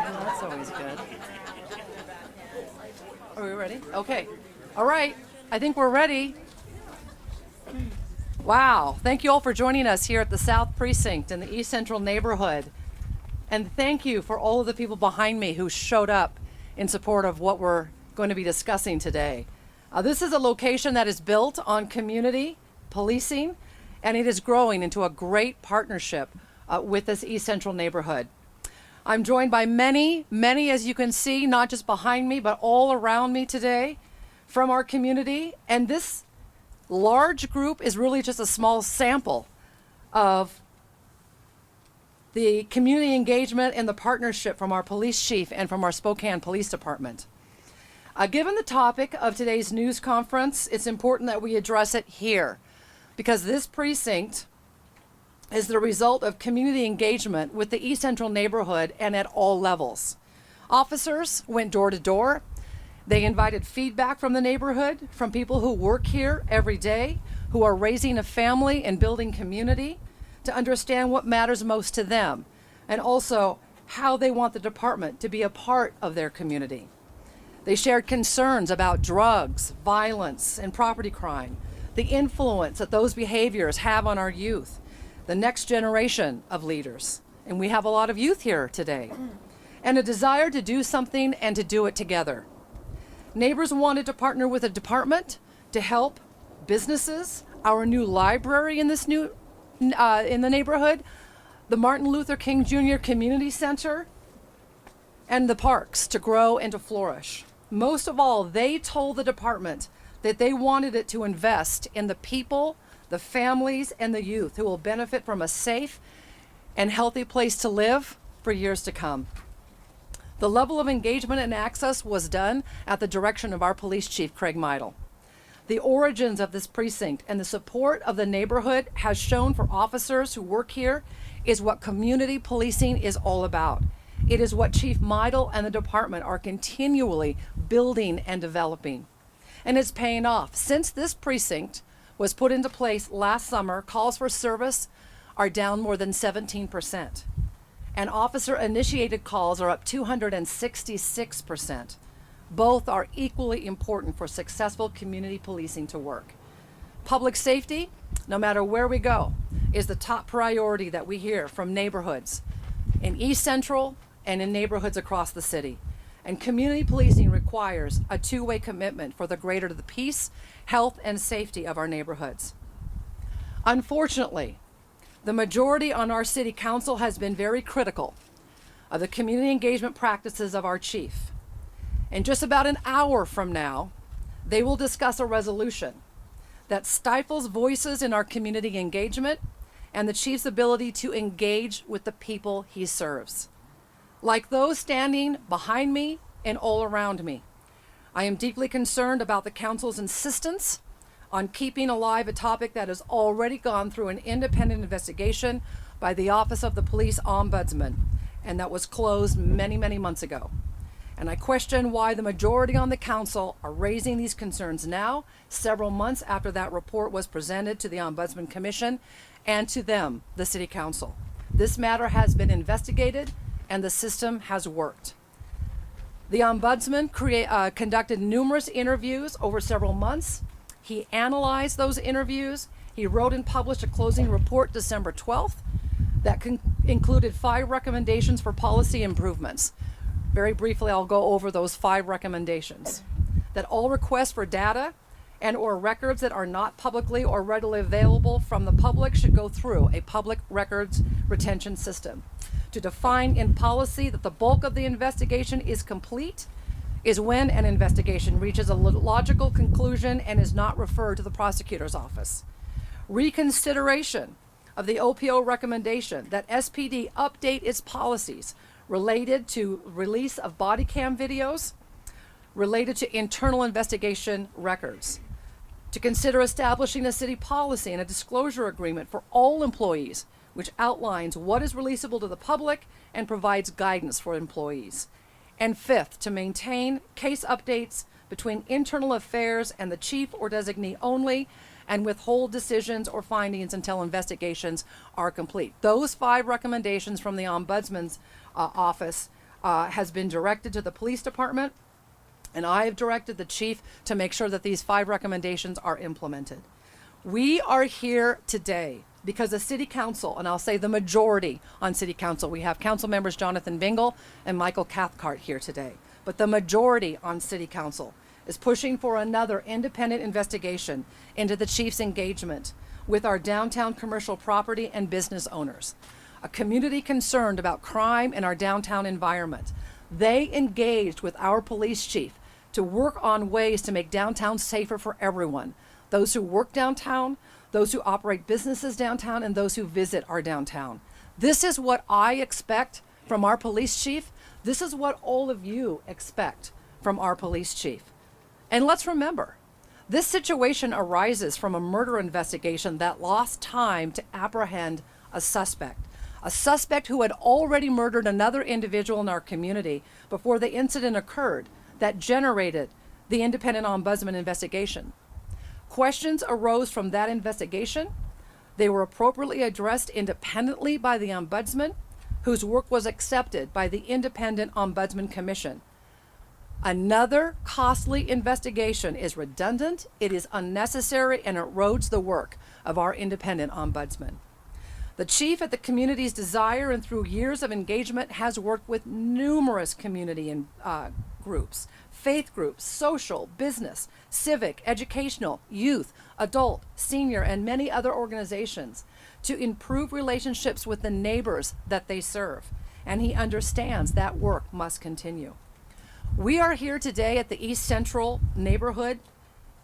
That's always good. Are we ready? Okay. All right. I think we're ready. Wow. Thank you all for joining us here at the South Precinct in the East Central neighborhood. And thank you for all of the people behind me who showed up in support of what we're going to be discussing today. This is a location that is built on community policing, and it is growing into a great partnership with this East Central neighborhood. I'm joined by many, as you can see, not just behind me, but all around me today from our community. And this large group is really just a small sample of the community engagement and the partnership from our police chief and from our Spokane Police Department. Given the topic of today's news conference, it's important that we address it here because this precinct is the result of community engagement with the East Central neighborhood and at all levels. Officers went door to door. They invited feedback from the neighborhood, from people who work here every day, who are raising a family and building community, to understand what matters most to them, and also how they want the department to be a part of their community. They shared concerns about drugs, violence, and property crime, the influence that those behaviors have on our youth, the next generation of leaders. And we have a lot of youth here today, and a desire to do something and to do it together. Neighbors wanted to partner with a department to help businesses, our new library in this new in the neighborhood, the Martin Luther King Jr. Community Center, and the parks to grow and to flourish. Most of all, they told the department that they wanted it to invest in the people, the families, and the youth who will benefit from a safe and healthy place to live for years to come. The level of engagement and access was done at the direction of our police chief, Chief Meidl. The origins of this precinct and the support of the neighborhood has shown for officers who work here is what community policing is all about. It is what Chief Meidl and the department are continually building and developing. And it's paying off. Since this precinct was put into place last summer, calls for service are down more than 17%. And officer-initiated calls are up 266%. Both are equally important for successful community policing to work. Public safety, no matter where we go, is the top priority that we hear from neighborhoods in East Central and in neighborhoods across the city. And community policing requires a two-way commitment for the greater the peace, health, and safety of our neighborhoods. Unfortunately, the majority on our city council has been very critical of the community engagement practices of our chief. In just about an hour from now, they will discuss a resolution that stifles voices in our community engagement and the chief's ability to engage with the people he serves. Like those standing behind me and all around me, I am deeply concerned about the council's insistence on keeping alive a topic that has already gone through an independent investigation by the Office of the Police Ombudsman, and that was closed many months ago. And I question why the majority on the council are raising these concerns now, several months after that report was presented to the Ombudsman Commission and to them, the City Council. This matter has been investigated and the system has worked. The Ombudsman conducted numerous interviews over several months. He analyzed those interviews. He wrote and published a closing report December 12th that included 5 recommendations for policy improvements. Very briefly, I'll go over those 5 recommendations. That all requests for data and or records that are not publicly or readily available from the public should go through a public records retention system. To define in policy that the bulk of the investigation is complete is when an investigation reaches a logical conclusion and is not referred to the prosecutor's office. Reconsideration of the OPO recommendation that SPD update its policies related to release of body cam videos, related to internal investigation records. To consider establishing a city policy and a disclosure agreement for all employees, which outlines what is releasable to the public and provides guidance for employees. And 5th, to maintain case updates between internal affairs and the chief or designee only, and withhold decisions or findings until investigations are complete. Those 5 recommendations from the Ombudsman's office has been directed to the police department, and I have directed the chief to make sure that these 5 recommendations are implemented. We are here today because the city council, and I'll say the majority on city council, we have council members Jonathan Bingle and Michael Cathcart here today, but the majority on city council is pushing for another independent investigation into the chief's engagement with our downtown commercial property and business owners. A community concerned about crime in our downtown environment. They engaged with our police chief to work on ways to make downtown safer for everyone. Those who work downtown, those who operate businesses downtown, and those who visit our downtown. This is what I expect from our police chief. This is what all of you expect from our police chief. And let's remember, this situation arises from a murder investigation that lost time to apprehend a suspect who had already murdered another individual in our community before the incident occurred that generated the independent ombudsman investigation. Questions arose from that investigation. They were appropriately addressed independently by the ombudsman, whose work was accepted by the Independent Ombudsman Commission. Another costly investigation is redundant, it is unnecessary, and erodes the work of our independent ombudsman. The chief, at the community's desire and through years of engagement, has worked with numerous community groups, faith groups, social, business, civic, educational, youth, adult, senior, and many other organizations to improve relationships with the neighbors that they serve. And he understands that work must continue. We are here today at the East Central neighborhood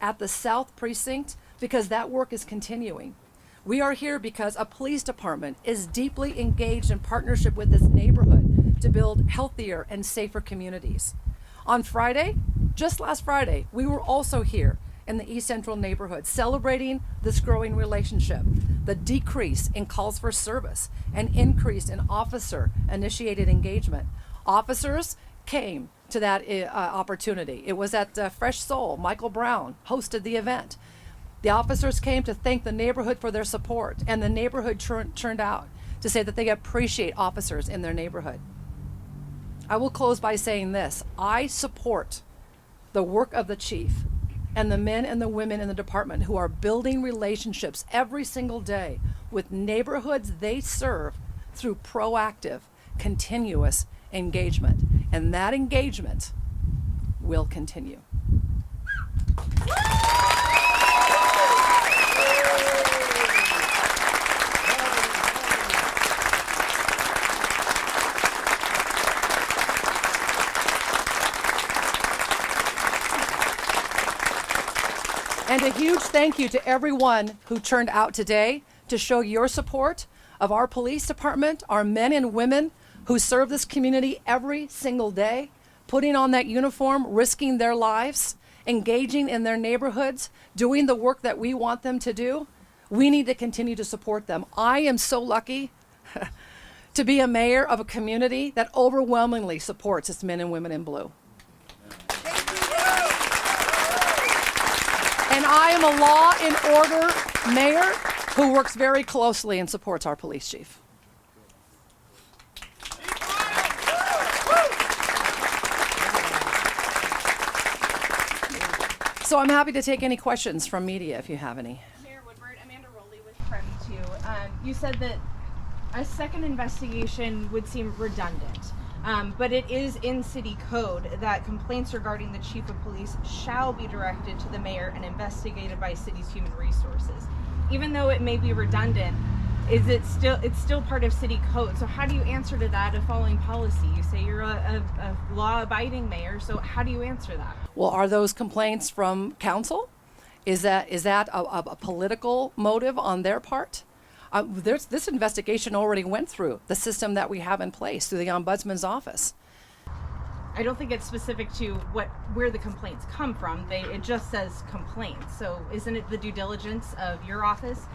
at the South Precinct because that work is continuing. We are here because a police department is deeply engaged in partnership with this neighborhood to build healthier and safer communities. On Friday, just last Friday, we were also here in the East Central neighborhood celebrating this growing relationship, the decrease in calls for service, and increase in officer-initiated engagement. Officers came to that opportunity. It was at Fresh Soul. Michael Brown hosted the event. The officers came to thank the neighborhood for their support, and the neighborhood turned out to say that they appreciate officers in their neighborhood. I will close by saying this. I support the work of the chief and the men and the women in the department who are building relationships every single day with neighborhoods they serve through proactive, continuous engagement. And that engagement will continue. And a huge thank you to everyone who turned out today to show your support of our police department, our men and women who serve this community every single day, putting on that uniform, risking their lives, engaging in their neighborhoods, doing the work that we want them to do. We need to continue to support them. I am so lucky to be a mayor of a community that overwhelmingly supports its men and women in blue. And I am a law and order mayor who works very closely and supports our police chief. So I'm happy to take any questions from media if you have any. Mayor Woodward, Amanda Rowley with Prem 2. You said that a second investigation would seem redundant, but it is in city code that complaints regarding the chief of police shall be directed to the mayor and investigated by city's human resources. Even though it may be redundant, it's still part of city code. So how do you answer to that of following policy? You say you're a law-abiding mayor, so how do you answer that? Well, are those complaints from council? Is that a political motive on their part? This investigation already went through the system that we have in place through the Ombudsman's office. I don't think it's specific to where the complaints come from. It just says complaints. So isn't it the due diligence of your office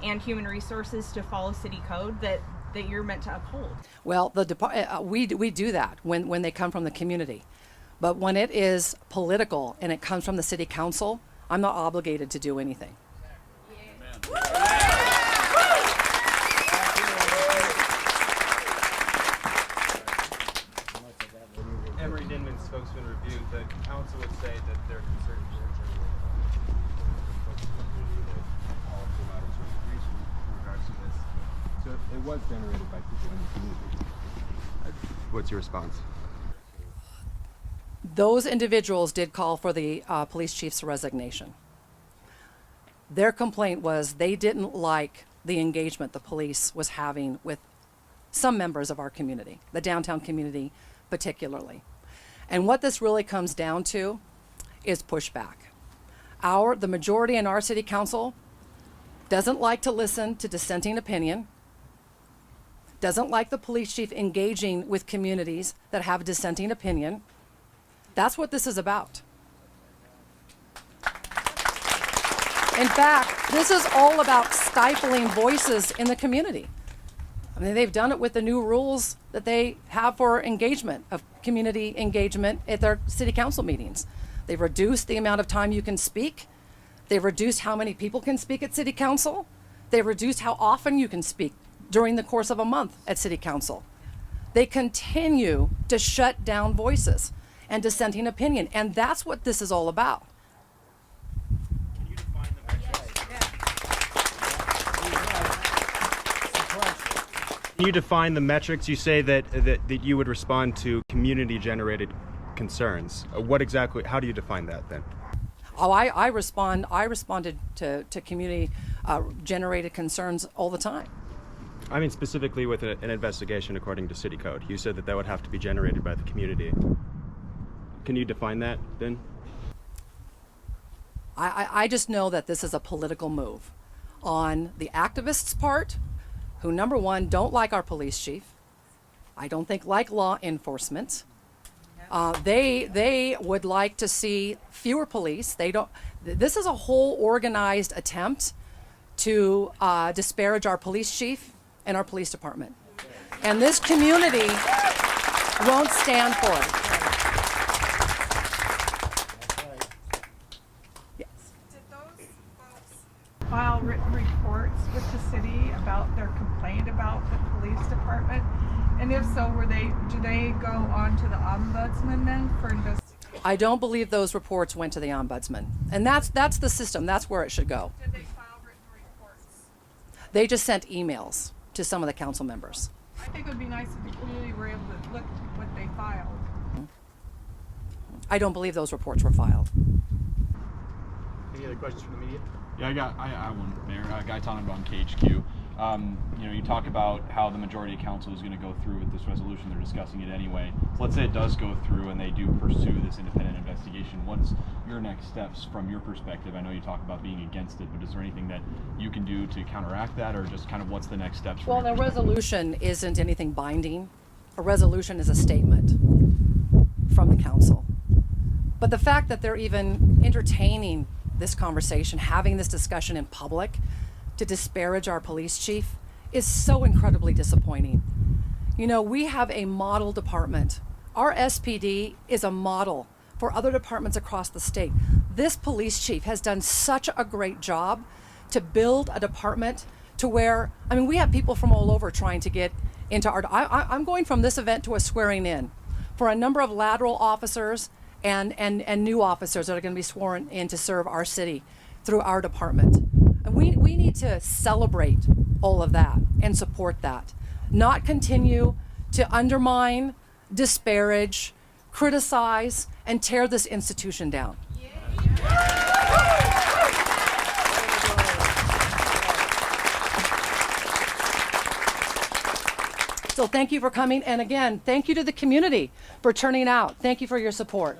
and human resources to follow city code that you're meant to uphold? Well, we do that when they come from the community. But when it is political and it comes from the city council, I'm not obligated to do anything. that their concerns were generated by folks in the community that all came out of sort of information in regards to this. So it was generated by people in the community. What's your response? Those individuals did call for the police chief's resignation. Their complaint was they didn't like the engagement the police was having with some members of our community, the downtown community particularly. And what this really comes down to is pushback. The majority in our city council doesn't like to listen to dissenting opinion, doesn't like the police chief engaging with communities that have dissenting opinion. That's what this is about. In fact, this is all about stifling voices in the community. I mean, they've done it with the new rules that they have for engagement, of community engagement at their city council meetings. They've reduced the amount of time you can speak. They've reduced how many people can speak at city council. They've reduced how often you can speak during the course of a month at city council. They continue to shut down voices and dissenting opinion, and that's what this is all about. Can you define the metrics? You say that you would respond to community-generated concerns. What exactly? How do you define that then? Oh, I responded to community generated concerns all the time. I mean, specifically with an investigation according to city code. You said that would have to be generated by the community. Can you define that then? I just know that this is a political move on the activists' part, who, number one, don't like our police chief. I don't think like law enforcement. They would like to see fewer police. They don't. This is a whole organized attempt to disparage our police chief and our police department, and this community won't stand for it. Yes. Did those folks file written reports with the city about their complaint about the police department? And if so, do they go on to the Ombudsman then for investigation? I don't believe those reports went to the Ombudsman, and that's the system. That's where it should go. Did they file written reports? They just sent emails to some of the council members. I think it would be nice if the community were able to look at what they filed. I don't believe those reports were filed. Any other questions from the media? Yeah, I one, Mayor. Guy Tannenbaum, KHQ. You talk about how the majority of council is going to go through with this resolution. They're discussing it anyway. So let's say it does go through and they do pursue this independent investigation. What's your next steps from your perspective? I know you talk about being against it, but is there anything that you can do to counteract that, or just kind of what's the next steps? Well, the resolution isn't anything binding. A resolution is a statement from the council. But the fact that they're even entertaining this conversation, having this discussion in public to disparage our police chief is so incredibly disappointing. You know, we have a model department. Our SPD is a model for other departments across the state. This police chief has done such a great job to build a department to where, I mean, we have people from all over trying to get into our, I'm going from this event to a swearing in for a number of lateral officers and new officers that are going to be sworn in to serve our city through our department. And we need to celebrate all of that and support that, not continue to undermine, disparage, criticize, and tear this institution down. So thank you for coming, and again, thank you to the community for turning out. Thank you for your support.